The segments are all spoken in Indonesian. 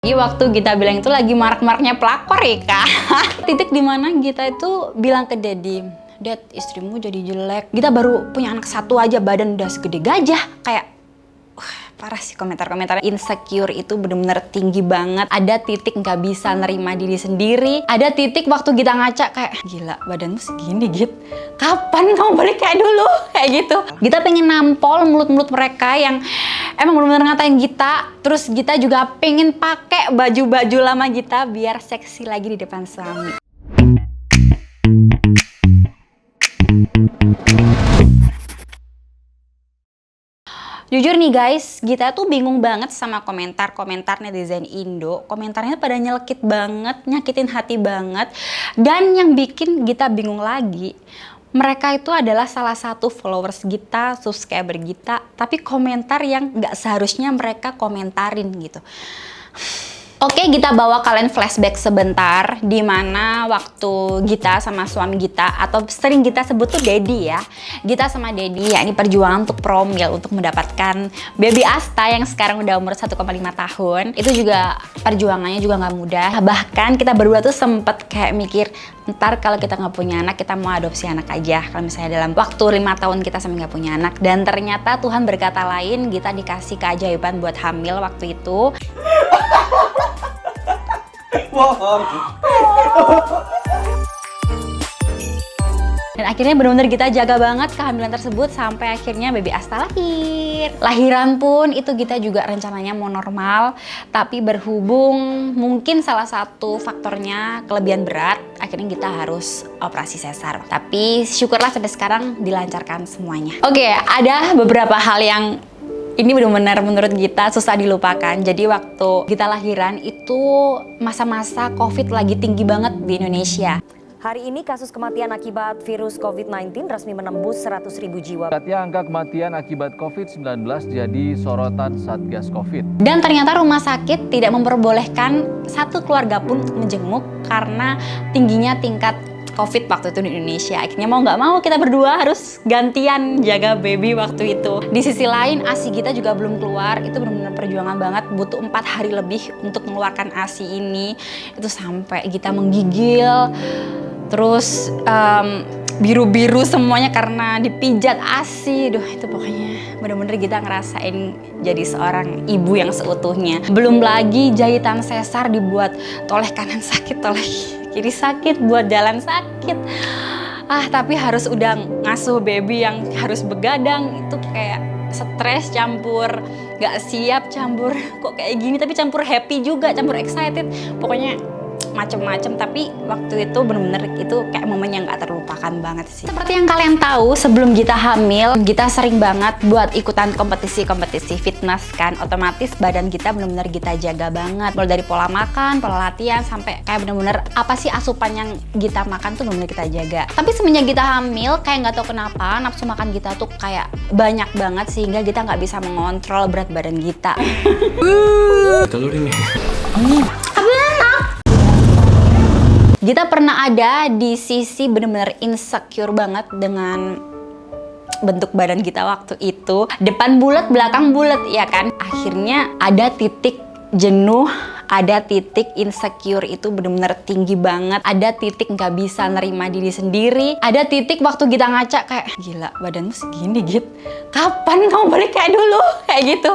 Jadi waktu Gita bilang itu lagi marak-maraknya pelakor ya kak. Titik dimana Gita itu bilang ke Daddy, Dad, istrimu jadi jelek. Gita baru punya anak satu aja, badan udah segede gajah. Kayak parah sih komentar-komentar. Insecure itu bener-bener tinggi banget. Ada titik nggak bisa nerima diri sendiri. Ada titik waktu Gita ngaca kayak, gila badanmu segini Git, kapan kamu balik kayak dulu? Kayak gitu. Gita pengen nampol mulut-mulut mereka yang emang bener-bener ngatain Gita. Terus Gita juga pengen pakai baju-baju lama Gita biar seksi lagi di depan suami. Jujur nih guys, Gita tuh bingung banget sama komentar-komentar netizen Indo. Komentarnya pada nyelekit banget, nyakitin hati banget. Dan yang bikin Gita bingung lagi, mereka itu adalah salah satu followers Gita, subscriber Gita, tapi komentar yang gak seharusnya mereka komentarin gitu. Oke, Gita bawa kalian flashback sebentar, dimana waktu Gita sama suami Gita, atau sering Gita sebut tuh Daddy ya. Gita sama Daddy ya, ini perjuangan untuk promil, untuk mendapatkan baby Asta yang sekarang udah umur 1,5 tahun. Itu juga perjuangannya juga nggak mudah. Bahkan kita berdua tuh sempet kayak mikir, ntar kalau kita nggak punya anak, kita mau adopsi anak aja. Kalau misalnya dalam waktu 5 tahun kita sampai nggak punya anak. Dan ternyata Tuhan berkata lain, Gita dikasih keajaiban buat hamil waktu itu. Bohong. Dan akhirnya benar-benar kita jaga banget kehamilan tersebut sampai akhirnya baby Asta lahir. Lahiran pun itu kita juga rencananya mau normal, tapi berhubung mungkin salah satu faktornya kelebihan berat, akhirnya kita harus operasi sesar. Tapi syukurlah sampai sekarang dilancarkan semuanya. Oke, ada beberapa hal yang ini benar-benar menurut Gita susah dilupakan. Jadi waktu Gita lahiran itu masa-masa COVID lagi tinggi banget di Indonesia. Hari ini kasus kematian akibat virus COVID-19 resmi menembus 100.000 jiwa. Meningkatnya angka kematian akibat COVID-19 jadi sorotan Satgas COVID. Dan ternyata rumah sakit tidak memperbolehkan satu keluarga pun untuk menjenguk karena tingginya tingkat COVID waktu itu di Indonesia. Akhirnya mau nggak mau kita berdua harus gantian jaga baby waktu itu. Di sisi lain ASI Gita juga belum keluar. Itu benar-benar perjuangan banget. Butuh 4 hari lebih untuk mengeluarkan ASI ini. Itu sampai Gita menggigil. Terus biru-biru semuanya karena dipijat ASI. Duh, itu pokoknya bener-bener Gita ngerasain jadi seorang ibu yang seutuhnya. Belum lagi jahitan sesar dibuat toleh kanan sakit, toleh kiri sakit, buat jalan sakit. Tapi harus udah ngasuh baby yang harus begadang. Itu kayak stres campur gak siap, campur kok kayak gini, tapi campur happy juga, campur excited. Pokoknya macem-macem, tapi waktu itu bener-bener itu kayak momen yang gak terlupakan banget sih. Seperti yang kalian tahu, sebelum Gita hamil, Gita sering banget buat ikutan kompetisi-kompetisi fitness kan. Otomatis badan Gita bener-bener Gita jaga banget. Mulai dari pola makan, pola latihan, sampai kayak bener-bener apa sih asupan yang Gita makan tuh bener-bener kita jaga. Tapi semenjak Gita hamil, kayak gak tahu kenapa nafsu makan Gita tuh kayak banyak banget sehingga Gita gak bisa mengontrol berat badan Gita. Telur ini. Gita pernah ada di sisi bener-bener insecure banget dengan bentuk badan Gita waktu itu. Depan bulat, belakang bulat, ya kan? Akhirnya ada titik jenuh, ada titik insecure itu bener-bener tinggi banget. Ada titik nggak bisa nerima diri sendiri. Ada titik waktu Gita ngaca kayak, gila badanmu segini Git, kapan kamu balik kayak dulu? Kayak gitu.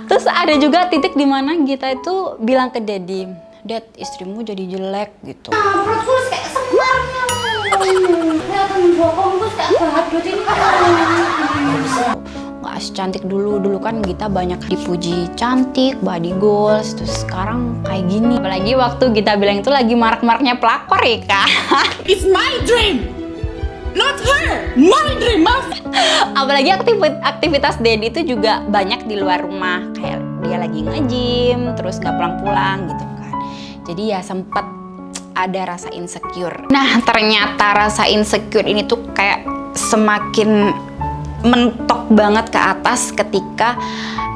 Terus ada juga titik dimana Gita itu bilang ke Daddy, Dad, istrimu jadi jelek gitu. Nah, perutku kayak sebenarnya. Kelihatan bokong gue kayak badut ini. Nggak secantik dulu. Dulu kan Gita banyak dipuji cantik, body goals. Terus sekarang kayak gini. Apalagi waktu Gita bilang itu lagi marak-maraknya pelakor ya kak. It's my dream, not her. My dream, Apalagi aktivitas Daddy itu juga banyak di luar rumah. Kayak dia lagi nge-gym, terus nggak pulang-pulang gitu. Jadi ya sempat ada rasa insecure. Nah ternyata rasa insecure ini tuh kayak semakin mentok banget ke atas ketika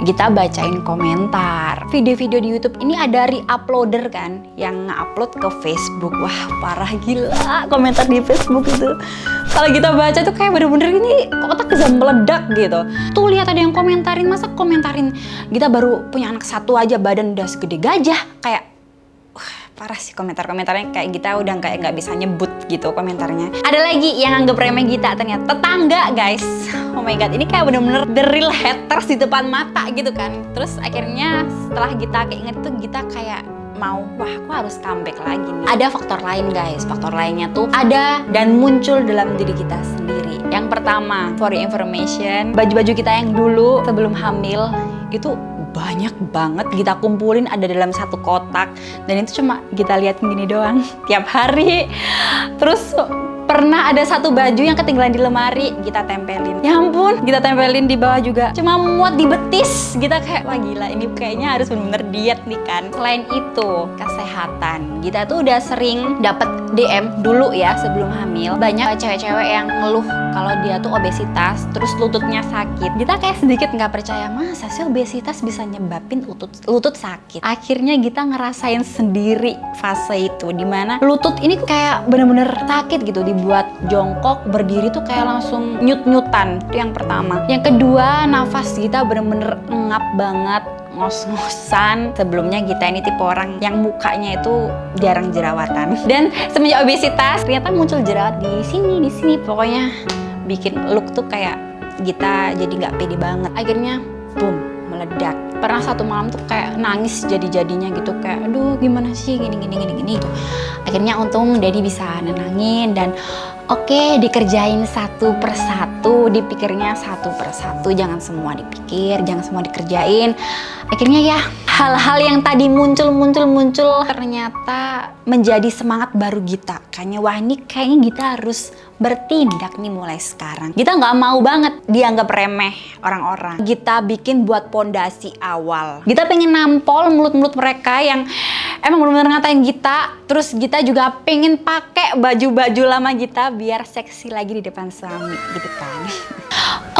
kita bacain komentar. Video-video di YouTube ini ada re-uploader kan yang nge-upload ke Facebook. Wah, parah gila komentar di Facebook itu. Kalau kita baca tuh kayak bener-bener ini otak bisa meledak gitu. Tuh lihat ada yang komentarin, masa komentarin kita baru punya anak satu aja badan udah segede gajah. Kayak parah sih komentar-komentarnya, kayak kita udah kayak nggak bisa nyebut gitu komentarnya. Ada lagi yang anggap remeh kita, ternyata tetangga guys. Oh my god, ini kayak bener-bener the real haters di depan mata gitu kan. Terus akhirnya setelah kita keinget tuh kita kayak mau, wah aku harus comeback lagi nih. Ada faktor lain guys, faktor lainnya tuh ada dan muncul dalam diri kita sendiri. Yang pertama, for your information, baju-baju kita yang dulu sebelum hamil itu banyak banget kita kumpulin ada dalam satu kotak, dan itu cuma kita lihat gini doang tiap hari. Terus pernah ada satu baju yang ketinggalan di lemari, kita tempelin. Ya ampun, kita tempelin di bawah juga. Cuma muat di betis. Kita kayak, wah gila, ini kayaknya harus bener-bener diet nih kan. Selain itu, kesehatan. Kita tuh udah sering dapat DM dulu ya sebelum hamil. Banyak cewek-cewek yang ngeluh kalau dia tuh obesitas, terus lututnya sakit. Kita kayak sedikit nggak percaya, masa sih obesitas bisa nyebabin lutut sakit. Akhirnya kita ngerasain sendiri fase itu, dimana lutut ini kayak bener-bener sakit gitu. Dibuat jongkok, berdiri tuh kayak langsung nyut-nyutan. Itu yang pertama. Yang kedua, nafas kita bener-bener ngap banget, ngos-ngosan. Sebelumnya kita ini tipe orang yang mukanya itu jarang jerawatan. Dan semenjak obesitas ternyata muncul jerawat di sini. Pokoknya bikin look tuh kayak kita jadi nggak pede banget. Akhirnya boom, meledak. Pernah satu malam tuh kayak nangis jadi-jadinya gitu, kayak aduh gimana sih gini gitu. Akhirnya untung Daddy bisa nenangin dan oke, dikerjain satu persatu, dipikirnya satu persatu, jangan semua dipikir, jangan semua dikerjain. Akhirnya ya hal-hal yang tadi muncul ternyata menjadi semangat baru kita. Kayaknya kita harus bertindak nih mulai sekarang. Kita nggak mau banget dianggap remeh orang-orang. Kita bikin buat pondasi awal. Kita pengen nampol mulut-mulut mereka yang emang benar-benar ngatain kita. Terus kita juga pengen pakai baju-baju lama kita biar seksi lagi di depan suami gitu kan.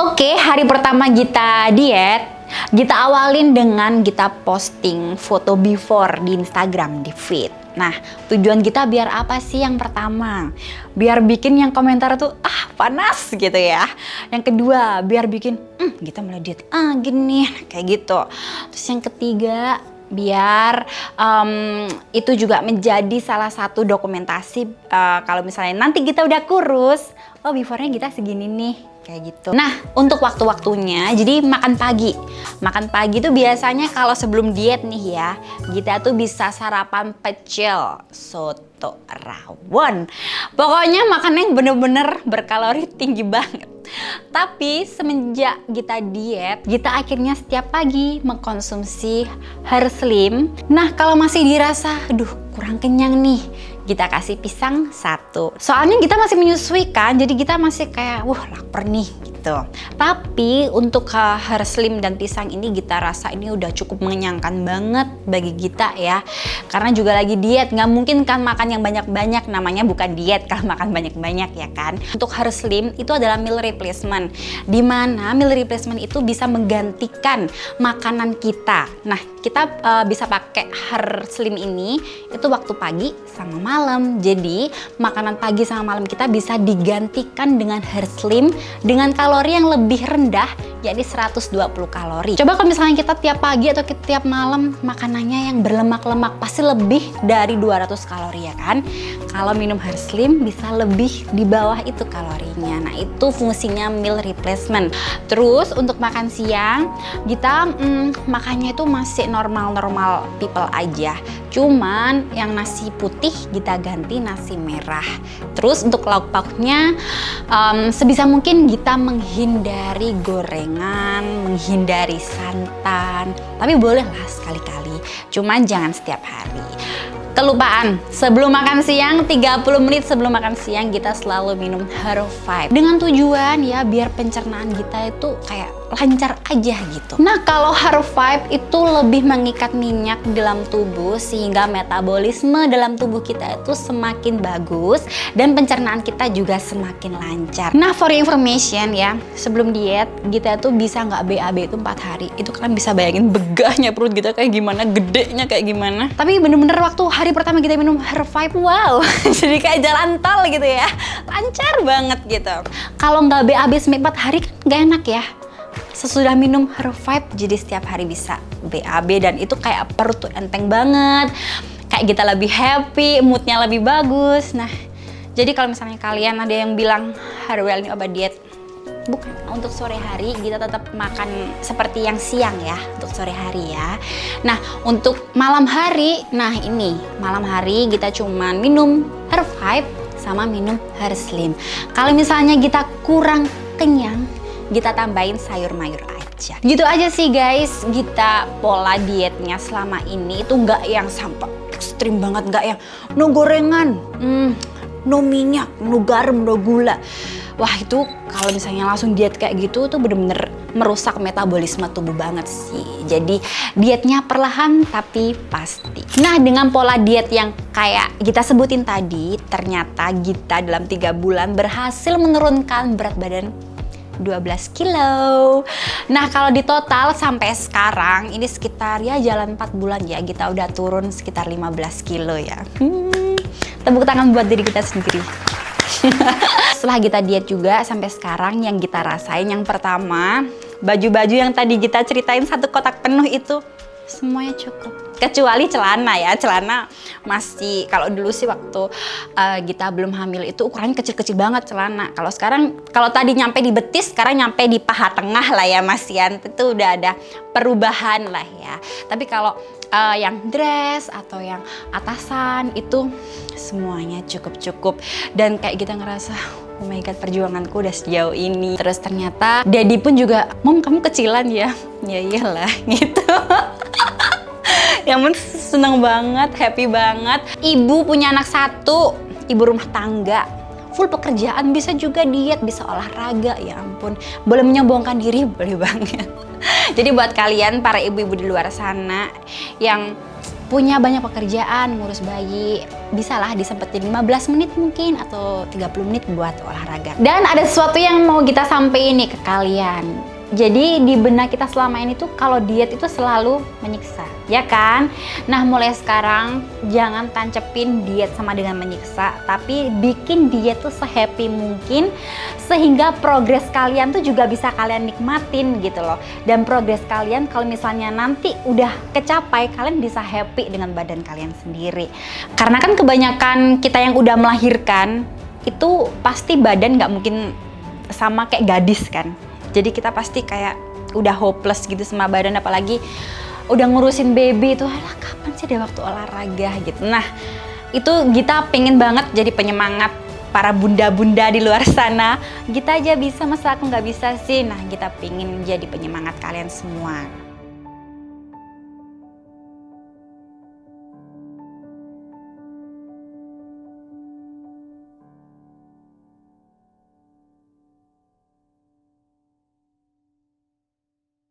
Oke, hari pertama kita diet. Kita awalin dengan kita posting foto before di Instagram, di feed. Nah, tujuan kita biar apa sih? Yang pertama, biar bikin yang komentar tuh panas gitu ya. Yang kedua, biar bikin kita mulai diet gini kayak gitu. Terus yang ketiga, biar itu juga menjadi salah satu dokumentasi kalau misalnya nanti kita udah kurus, oh before-nya kita segini nih, kayak gitu. Nah, untuk waktu-waktunya, jadi makan pagi. Makan pagi tuh biasanya kalau sebelum diet nih ya, kita tuh bisa sarapan pecel, soto, rawon. Pokoknya makanan yang bener-bener berkalori tinggi banget. Tapi semenjak kita diet, kita akhirnya setiap pagi mengkonsumsi Herslim. Nah, kalau masih dirasa, aduh kurang kenyang nih, kita kasih pisang 1. Soalnya kita masih menyusui kan, jadi kita masih kayak, lapar nih gitu. Tapi untuk Herslim dan pisang ini kita rasa ini udah cukup mengenyangkan banget bagi kita ya. Karena juga lagi diet, nggak mungkin kan makan yang banyak-banyak, namanya bukan diet kalau makan banyak-banyak ya kan. Untuk Herslim itu adalah meal replacement, dimana meal replacement itu bisa menggantikan makanan kita. Nah, kita bisa pakai Herslim ini itu waktu pagi sama malam. Jadi makanan pagi sama malam kita bisa digantikan dengan Herslim dengan kalori yang lebih rendah, yakni 120 kalori. Coba kalau misalnya kita tiap pagi atau tiap malam makanannya yang berlemak-lemak, pasti lebih dari 200 kalori ya kan. Kalau minum Herslim bisa lebih di bawah itu kalorinya. Nah, itu fungsinya meal replacement. Terus untuk makan siang kita makannya itu masih normal people aja. Cuman yang nasi putih kita ganti nasi merah. Terus untuk lauk pauknya sebisa mungkin kita menghindari gorengan, menghindari santan. Tapi bolehlah sekali-kali, cuman jangan setiap hari. Kelupaan, sebelum makan siang, 30 menit sebelum makan siang kita selalu minum Hero 5 dengan tujuan ya biar pencernaan kita itu kayak lancar aja gitu. Nah, kalau Her5 itu lebih mengikat minyak dalam tubuh sehingga metabolisme dalam tubuh kita itu semakin bagus dan pencernaan kita juga semakin lancar. Nah, for your information ya, sebelum diet kita tuh bisa nggak BAB itu 4 hari. Itu kalian bisa bayangin begahnya perut kita kayak gimana, gedenya kayak gimana. Tapi bener-bener waktu hari pertama kita minum Her5, wow, jadi kayak jalan tol gitu ya, lancar banget gitu. Kalau nggak BAB sampai 4 hari kan nggak enak ya. Sesudah minum Her5 jadi setiap hari bisa BAB dan itu kayak perut tuh enteng banget, kayak kita lebih happy, moodnya lebih bagus. Nah, jadi kalau misalnya kalian ada yang bilang Harwell ini obat diet, bukan. Untuk sore hari kita tetap makan seperti yang siang ya, untuk sore hari ya. Nah, untuk malam hari, nah ini malam hari kita cuman minum Her5 sama minum Her-Slim. Kalau misalnya kita kurang kenyang, kita tambahin sayur mayur aja. Gitu aja sih guys, kita pola dietnya selama ini itu nggak yang sampai ekstrim banget, nggak yang no gorengan, no minyak, no garam, no gula. Wah, itu kalau misalnya langsung diet kayak gitu tuh bener-bener merusak metabolisme tubuh banget sih. Jadi dietnya perlahan tapi pasti. Nah, dengan pola diet yang kayak kita sebutin tadi, ternyata kita dalam 3 bulan berhasil menurunkan berat badan 12 kilo. Nah, kalau di total sampai sekarang ini sekitar ya jalan 4 bulan ya, kita udah turun sekitar 15 kilo ya. Tepuk tangan buat diri kita sendiri. Setelah kita diet juga sampai sekarang, yang kita rasain yang pertama, baju-baju yang tadi kita ceritain 1 kotak penuh itu semuanya cukup. Kecuali celana ya, celana masih, kalau dulu sih waktu kita belum hamil itu ukurannya kecil-kecil banget celana. Kalau sekarang, kalau tadi nyampe di betis, sekarang nyampe di paha tengah lah ya Mas Yan. Itu udah ada perubahan lah ya. Tapi kalau yang dress atau yang atasan itu semuanya cukup-cukup. Dan kayak kita ngerasa, oh my god, perjuanganku udah sejauh ini. Terus ternyata Daddy pun juga, Mom kamu kecilan ya? Ya iyalah gitu. Yang penting seneng banget, happy banget. Ibu punya anak 1, ibu rumah tangga, full pekerjaan, bisa juga diet, bisa olahraga, ya ampun. Boleh menyombongkan diri, boleh banget. Jadi buat kalian para ibu-ibu di luar sana yang punya banyak pekerjaan, ngurus bayi, bisalah disempetin 15 menit mungkin atau 30 menit buat olahraga. Dan ada sesuatu yang mau kita sampaikan nih ke kalian. Jadi di benak kita selama ini tuh kalau diet itu selalu menyiksa, ya kan? Nah, mulai sekarang jangan tancepin diet sama dengan menyiksa, tapi bikin diet tuh se-happy mungkin sehingga progres kalian tuh juga bisa kalian nikmatin gitu loh. Dan progres kalian kalau misalnya nanti udah kecapai, kalian bisa happy dengan badan kalian sendiri. Karena kan kebanyakan kita yang udah melahirkan itu pasti badan nggak mungkin sama kayak gadis kan. Jadi kita pasti kayak udah hopeless gitu sama badan, apalagi udah ngurusin baby itu, alah kapan sih ada waktu olahraga gitu. Nah, itu kita pengen banget jadi penyemangat para bunda-bunda di luar sana. Kita aja bisa, masa aku nggak bisa sih? Nah, kita pengen jadi penyemangat kalian semua.